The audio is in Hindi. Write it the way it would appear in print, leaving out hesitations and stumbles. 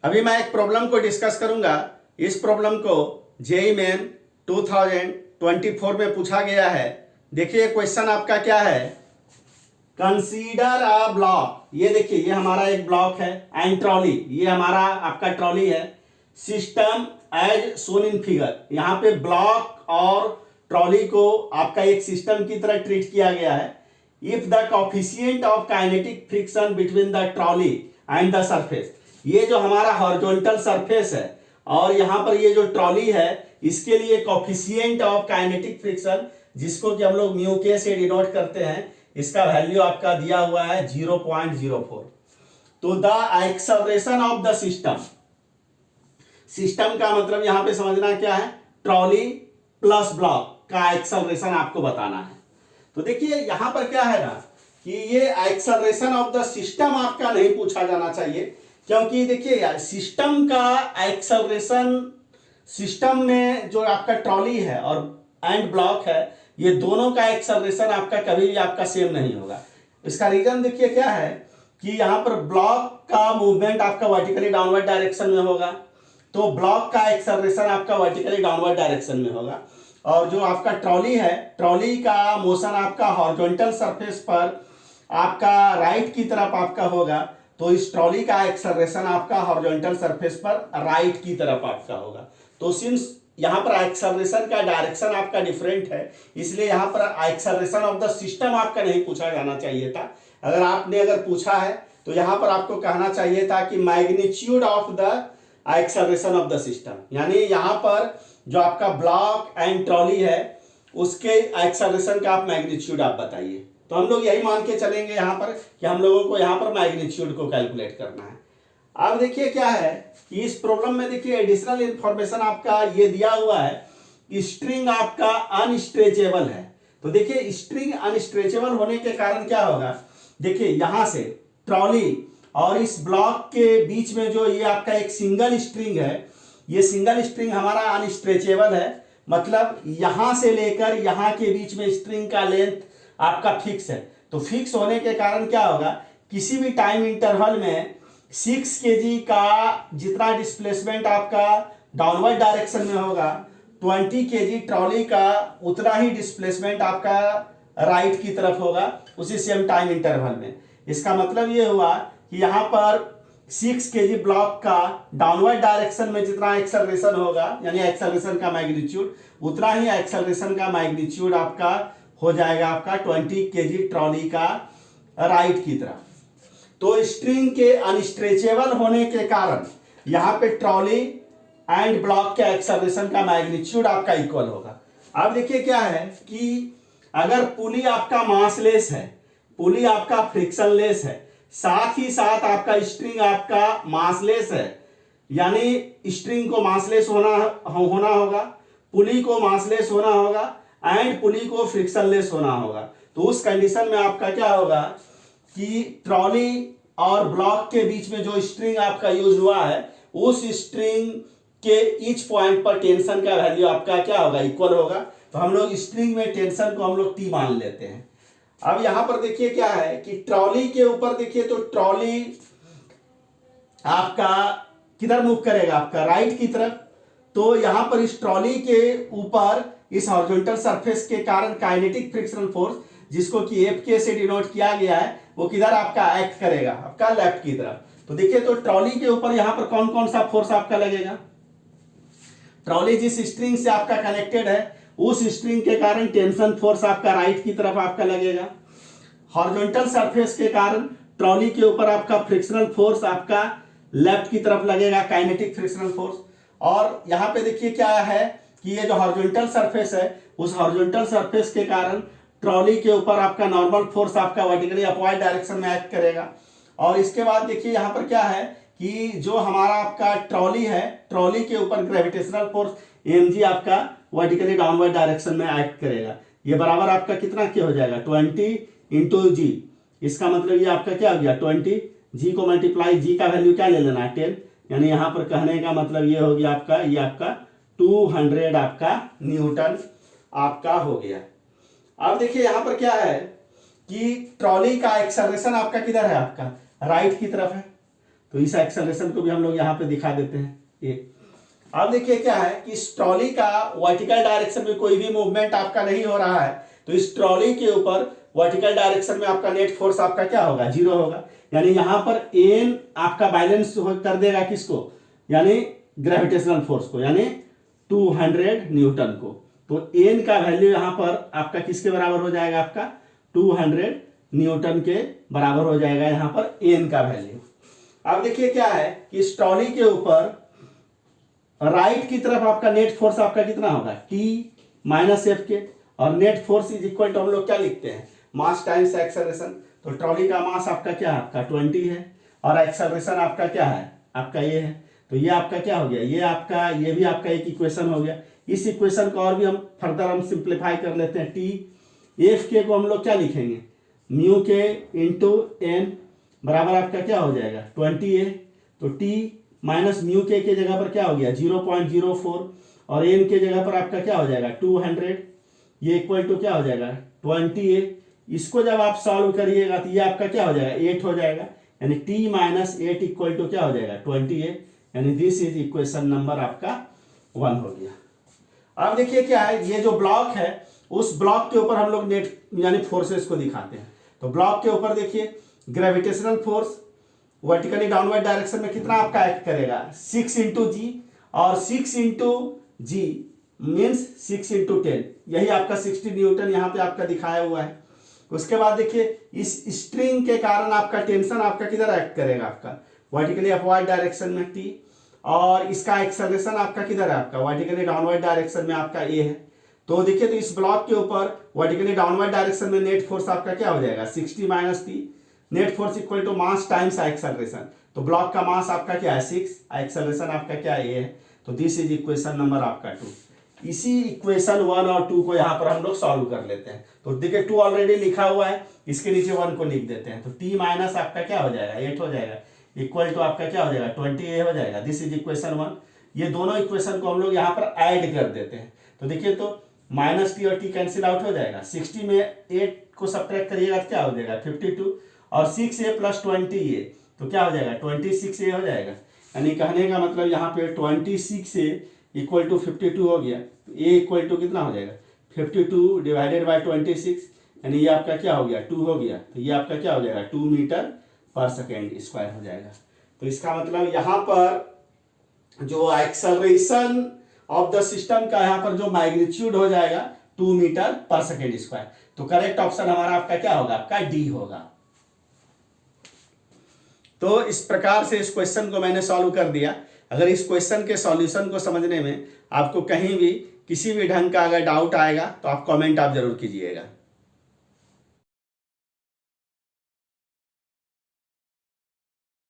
अभी मैं एक प्रॉब्लम को डिस्कस करूंगा। इस प्रॉब्लम को जेईई मेन 2024 में पूछा गया है। देखिए क्वेश्चन आपका क्या है, कंसीडर अ ब्लॉक। ये देखिए ये हमारा एक ब्लॉक है एंड ट्रॉली, ये हमारा आपका ट्रॉली है। System as shown in figure, यहाँ पे ब्लॉक और ट्रॉली को आपका एक सिस्टम की तरह ट्रीट किया गया है। If the coefficient of kinetic friction between the trolley and the surface, ये जो हमारा हॉरिजॉन्टल सरफेस है और यहाँ पर ये जो ट्रॉली है, इसके लिए कोफिशिएंट ऑफ काइनेटिक फ्रिक्शन, जिसको कि हम लोग म्यू के से डिनोट करते हैं, इसका वैल्यू आपका दिया हुआ है 0.04। तो the acceleration of the system, system का मतलब यहां पे समझना क्या है, ट्रॉली प्लस ब्लॉक का एक्सेलरेशन आपको बताना है। तो देखिए यहां पर क्या है ना कि ये एक्सेलरेशन ऑफ द सिस्टम आपका नहीं पूछा जाना चाहिए, क्योंकि देखिए यार सिस्टम का एक्सेलरेशन, सिस्टम में जो आपका ट्रॉली है और एंड ब्लॉक है, ये दोनों का एक्सेलरेशन आपका कभी भी आपका सेम नहीं होगा। इसका रीजन देखिए क्या है कि यहाँ पर ब्लॉक का मूवमेंट आपका वर्टिकली डाउनवर्ड डायरेक्शन में होगा, तो ब्लॉक का एक्सेलरेशन आपका वर्टिकली डाउनवर्ड डायरेक्शन में होगा। और जो आपका ट्रॉली है, ट्रॉली का मोशन आपका हॉरिजॉन्टल सरफेस पर आपका राइट की तरफ आपका होगा, तो इस ट्रॉली का एक्सेलरेशन आपका हॉरिजॉन्टल सरफेस पर राइट की तरफ आपका होगा। तो सिंस यहाँ पर एक्सेलरेशन का डायरेक्शन आपका डिफरेंट है, इसलिए यहाँ पर एक्सेलरेशन ऑफ द सिस्टम आपका नहीं पूछा जाना चाहिए था। अगर पूछा है तो यहाँ पर आपको कहना चाहिए था कि magnitude of the acceleration of the system, यानी यहाँ पर जो आपका ब्लॉक एंड ट्रॉली है उसके एक्सेलरेशन का आप मैग्नीट्यूड आप बताइए। तो हम लोग यही मान के चलेंगे यहाँ पर कि हम लोगों को यहाँ पर मैग्नीट्यूड को कैलकुलेट करना है। अब देखिए क्या है कि इस प्रॉब्लम में देखिए एडिशनल इंफॉर्मेशन आपका ये दिया हुआ है कि स्ट्रिंग आपका अनस्ट्रेचेबल है। तो देखिए स्ट्रिंग अनस्ट्रेचेबल होने के कारण क्या होगा, देखिए यहां से ट्रॉली और इस ब्लॉक के बीच में जो ये आपका एक सिंगल स्ट्रिंग है, ये सिंगल स्ट्रिंग हमारा अनस्ट्रेचेबल है, मतलब यहां से लेकर यहां के बीच में स्ट्रिंग का लेंथ आपका फिक्स है। तो फिक्स होने के कारण क्या होगा, किसी भी टाइम इंटरवल में 6 kg का जितना डिस्प्लेसमेंट आपका डाउनवर्ड डायरेक्शन में होगा, 20 kg ट्रॉली का उतना ही डिस्प्लेसमेंट आपका राइट की तरफ होगा उसी सेम टाइम इंटरवल में। इसका मतलब ये हुआ कि यहाँ पर 6 kg ब्लॉक का डाउनवर्ड डायरेक्शन में जितना एक्सेलरेशन होगा, यानी एक्सेलरेशन का मैग्नीट्यूड, उतना ही एक्सेलरेशन का मैग्नीट्यूड आपका हो जाएगा आपका 20 kg ट्रॉली का राइट की तरफ। तो स्ट्रिंग के अनस्ट्रेचेबल होने के कारण यहाँ पे ट्रॉली एंड ब्लॉक के एक्सेलरेशन का मैग्नीट्यूड आपका इक्वल होगा। अब देखिए क्या है कि अगर पुली आपका मासलेस है, पुली आपका फ्रिक्शनलेस है, साथ ही साथ आपका स्ट्रिंग आपका मासलेस है, यानी स्ट्रिंग को मासलेस होना होगा, पुली को मासलेस होना होगा एंड पुली को फ्रिक्शनलेस होना होगा। तो उस कंडीशन में आपका क्या होगा कि ट्रॉली और ब्लॉक के बीच में जो स्ट्रिंग आपका यूज हुआ है, उस स्ट्रिंग के ईच पॉइंट पर टेंशन का वैल्यू आपका क्या होगा, इक्वल होगा। तो हम लोग स्ट्रिंग में टेंशन को हम लोग T मान लेते हैं। अब यहां पर देखिए क्या है कि ट्रॉली के ऊपर देखिए, तो ट्रॉली आपका किधर मूव करेगा, आपका राइट की तरफ। तो यहां पर इस ट्रॉली के ऊपर इस हॉरिजॉन्टल सरफेस के कारण काइनेटिक फ्रिक्शनल फोर्स, जिसको कि Fk से डिनोट किया गया है, वो किधर आपका एक्ट करेगा, आपका लेफ्ट की तरफ। तो देखिए तो ट्रॉली के ऊपर यहां पर कौन कौन सा फोर्स आपका लगेगा, ट्रॉली जिस स्ट्रिंग से आपका कनेक्टेड है उस स्ट्रिंग के कारण टेंशन फोर्स आपका राइट की तरफ आपका लगेगा। हॉरिजॉन्टल सरफेस के कारण ट्रॉली के ऊपर आपका फ्रिक्शनल फोर्स आपका लेफ्ट की तरफ लगेगा, काइनेटिक फ्रिक्शनल फोर्स। और यहाँ पे देखिए क्या है कि ये जो हॉरिजॉन्टल सरफेस है, उस हॉरिजॉन्टल सरफेस के कारण ट्रॉली के ऊपर आपका नॉर्मल फोर्स आपका वर्टिकली अपवर्ड डायरेक्शन में एक्ट करेगा। और इसके बाद देखिए यहाँ पर क्या है कि जो हमारा आपका ट्रॉली है, ट्रॉली के ऊपर ग्रेविटेशनल फोर्स mg आपका वर्टिकली डाउनवर्ड डायरेक्शन में एक्ट करेगा। ये बराबर आपका कितना क्या हो जाएगा, 20 इंटू जी। इसका मतलब ये आपका क्या हो गया, 20 जी को मल्टीप्लाई, जी का वैल्यू क्या ले लेना है, 10, यानी यहाँ पर कहने का मतलब ये हो गया आपका, ये आपका 200 आपका न्यूटन आपका हो गया। अब देखिए यहाँ पर क्या है कि ट्रॉली का एक्सेलरेशन आपका किधर है, आपका राइट की तरफ है। तो इस एक्सेलरेशन को भी हम लोग यहाँ पे दिखा देते हैं। ये अब देखिए क्या है कि इस ट्रॉली का वर्टिकल डायरेक्शन में कोई भी मूवमेंट आपका नहीं हो रहा है, तो इस ट्रॉली के ऊपर वर्टिकल डायरेक्शन में आपका नेट फोर्स आपका क्या होगा, 0 होगा। यानी यहाँ पर एन आपका बैलेंस कर देगा किसको, यानी ग्रेविटेशनल फोर्स को, यानी 200 न्यूटन को। तो एन का वैल्यू यहाँ पर आपका किसके बराबर हो जाएगा, आपका 200 न्यूटन के बराबर हो जाएगा यहाँ पर एन का वैल्यू। अब देखिए क्या है कि इस ट्रॉली के ऊपर राइट की तरफ आपका नेट फोर्स आपका कितना होगा, टी माइनस एफ के, और net force is equal to हम लोग क्या लिखते हैं, मास टाइम्स एक्सेलरेशन। तो ट्रॉली का मास आपका क्या है, आपका 20 है, और एक्सेलरेशन आपका क्या है, आपका ये है। तो ये आपका क्या हो गया, ये भी आपका एक इक्वेशन हो गया। इस इक्वेशन को और भी हम फर्दर हम सिंप्लीफाई कर लेते हैं। टी एफ के को हम लोग क्या लिखेंगे, म्यू के इंटू एन बराबर आपका क्या हो जाएगा 20a। तो टी माइनस म्यू के जगह पर क्या हो गया 0.04, और एन के जगह पर आपका क्या हो जाएगा 200, ये इक्वल टू क्या हो जाएगा 20a। इसको जब आप सॉल्व करिएगा तो ये आपका क्या हो जाएगा 8 हो जाएगा, यानी t माइनस 8 इक्वल टू क्या हो जाएगा 20a, यानी दिस इज इक्वेशन नंबर आपका 1 हो गया। अब देखिए क्या है, ये जो ब्लॉक है उस ब्लॉक के ऊपर हम लोग नेट यानी फोर्सेस को दिखाते हैं। तो ब्लॉक के ऊपर देखिए gravitational force vertically downward direction में कितना आपका एक्ट करेगा 6 इंटू जी, और 6 इंटू जी मीन्स 6 इंटू 10, यही आपका 60 न्यूटन यहाँ पे आपका दिखाया हुआ है। उसके बाद देखिए इस स्ट्रिंग के कारण आपका टेंशन आपका किधर एक्ट करेगा, आपका वर्टिकली अपवर्ड डायरेक्शन में टी, और इसका एक्सेलरेशन आपका किधर है, आपका वर्टिकली डाउनवर्ड डायरेक्शन में आपका ए है। तो देखिए तो इस ब्लॉक के ऊपर वर्टिकली डाउनवर्ड डायरेक्शन में नेट फोर्स आपका क्या हो जाएगा 60 minus T, net force equal to mass times acceleration. तो ब्लॉक का मास आपका क्या है 6, एक्सेलरेशन आपका क्या है, है। तो दिस इज इक्वेशन नंबर आपका 2। इसी इक्वेशन 1 और 2 को यहाँ पर हम लोग सॉल्व कर लेते हैं। तो देखिए 2 ऑलरेडी लिखा हुआ है, इसके नीचे 1 को लिख देते हैं। तो t माइनस आपका क्या हो जाएगा 8 हो जाएगा, इक्वल टू आपका क्या हो जाएगा 20a हो जाएगा। This is equation 1। ये दोनों इक्वेशन को हम लोग यहाँ पर ऐड कर देते हैं। तो देखिए तो माइनस टी और टी कैंसिल आउट हो जाएगा, 60 में 8 को सब्ट्रैक्ट करिएगा तो क्या हो जाएगा 52, और 6a प्लस 20a तो क्या हो जाएगा 26a हो जाएगा। यानी कहने का मतलब यहाँ पे 26a इक्वल टू 52 हो गया। तो a इक्वल टू कितना हो जाएगा 52 डिवाइडेड बाय 26, यानी ये आपका क्या हो गया 2 हो गया। तो ये आपका क्या हो जाएगा 2 मीटर पर सेकेंड स्क्वायर हो जाएगा। तो इसका मतलब यहाँ पर जो एक्सेलरेशन ऑफ द सिस्टम का यहाँ पर जो मैग्नीट्यूड हो जाएगा 2 मीटर पर सेकेंड स्क्वायर। तो करेक्ट ऑप्शन हमारा आपका क्या होगा, आपका डी होगा। तो इस प्रकार से इस क्वेश्चन को मैंने सॉल्व कर दिया। अगर इस क्वेश्चन के सॉल्यूशन को समझने में आपको कहीं भी किसी भी ढंग का अगर डाउट आएगा तो आप कमेंट आप जरूर कीजिएगा।